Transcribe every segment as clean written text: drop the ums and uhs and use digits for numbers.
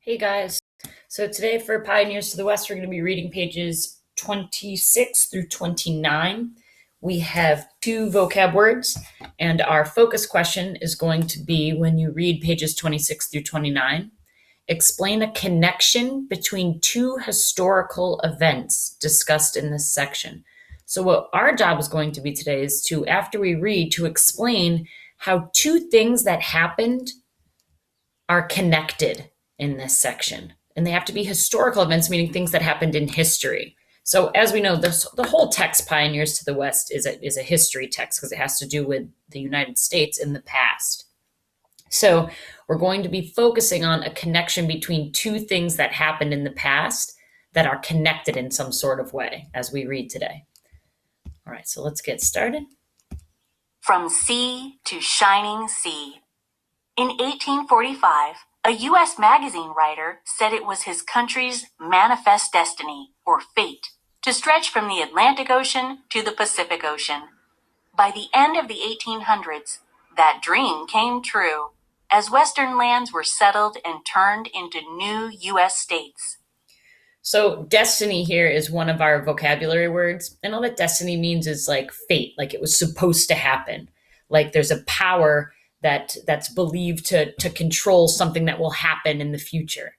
Hey guys. So today for Pioneers to the West, we're going to be reading pages 26 through 29. We have two vocab words, and our focus question is going to be when you read pages 26 through 29, explain a connection between two historical events discussed in this section. So what our job is going to be today is to, after we read, to explain how two things that happened are connected in this section. And they have to be historical events, meaning things that happened in history. So as we know, the whole text, Pioneers to the West, is a history text because it has to do with the United States in the past. So we're going to be focusing on a connection between two things that happened in the past that are connected in some sort of way as we read today. All right, so let's get started. From Sea to Shining Sea. In 1845, a U.S. magazine writer said it was his country's manifest destiny, or fate, to stretch from the Atlantic Ocean to the Pacific Ocean. By the end of the 1800s, that dream came true, as Western lands were settled and turned into new U.S. states. So destiny here is one of our vocabulary words. And all that destiny means is like fate, like it was supposed to happen. Like there's a power that's believed to control something that will happen in the future.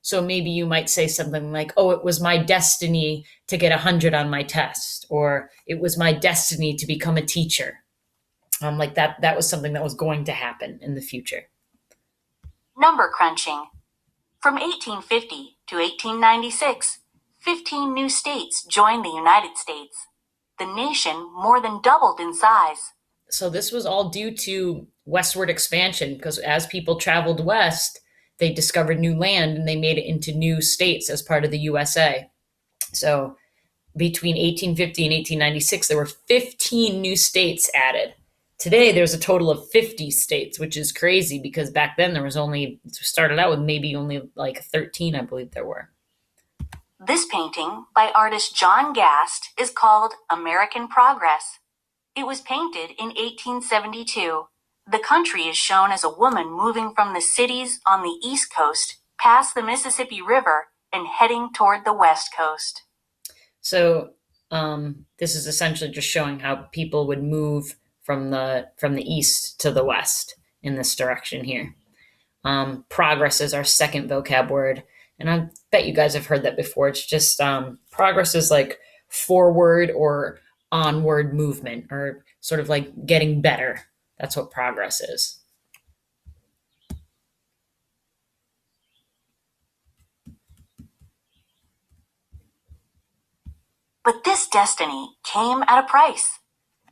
So maybe you might say something like, oh, it was my destiny to get 100 on my test, or it was my destiny to become a teacher. Like that was something that was going to happen in the future. Number crunching. From 1850 to 1896, 15 new states joined the United States. The nation more than doubled in size. So this was all due to westward expansion, because as people traveled west, they discovered new land and they made it into new states as part of the USA. So between 1850 and 1896, there were 15 new states added. Today, there's a total of 50 states, which is crazy because back then there was started out with maybe only like 13, I believe there were. This painting by artist John Gast is called American Progress. It was painted in 1872. The country is shown as a woman moving from the cities on the East Coast, past the Mississippi River, and heading toward the West Coast. So this is essentially just showing how people would move from the east to the west in this direction here. Progress is our second vocab word, and I bet you guys have heard that before. It's just progress is like forward or onward movement, or sort of like getting better. That's what progress is. But this destiny came at a price.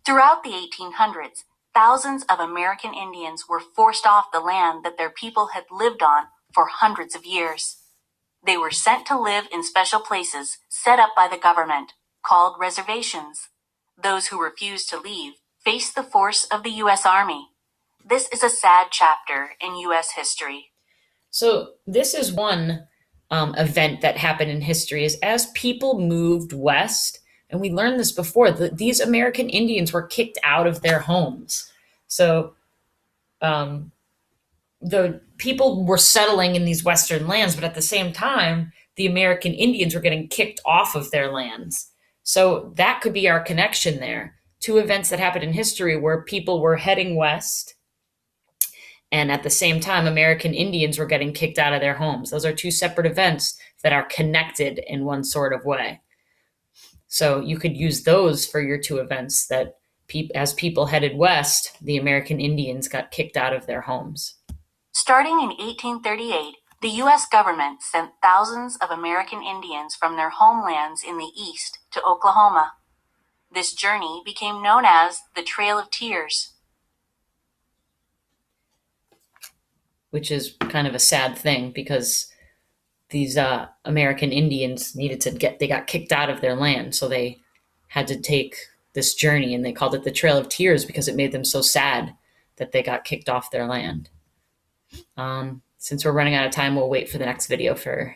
Throughout the 1800s, thousands of American Indians were forced off the land that their people had lived on for hundreds of years. They were sent to live in special places set up by the government, called reservations. Those who refused to leave faced the force of the U.S. Army. This is a sad chapter in U.S. history. So this is one event that happened in history, is as people moved west, and we learned this before, these American Indians were kicked out of their homes. So the people were settling in these Western lands, but at the same time, the American Indians were getting kicked off of their lands. So that could be our connection there. Two events that happened in history where people were heading west, and at the same time, American Indians were getting kicked out of their homes. Those are two separate events that are connected in one sort of way. So you could use those for your two events that as people headed west, the American Indians got kicked out of their homes. Starting in 1838, the U.S. government sent thousands of American Indians from their homelands in the East to Oklahoma. This journey became known as the Trail of Tears. Which is kind of a sad thing because these American Indians they got kicked out of their land. So they had to take this journey, and they called it the Trail of Tears because it made them so sad that they got kicked off their land. Since we're running out of time, we'll wait for the next video for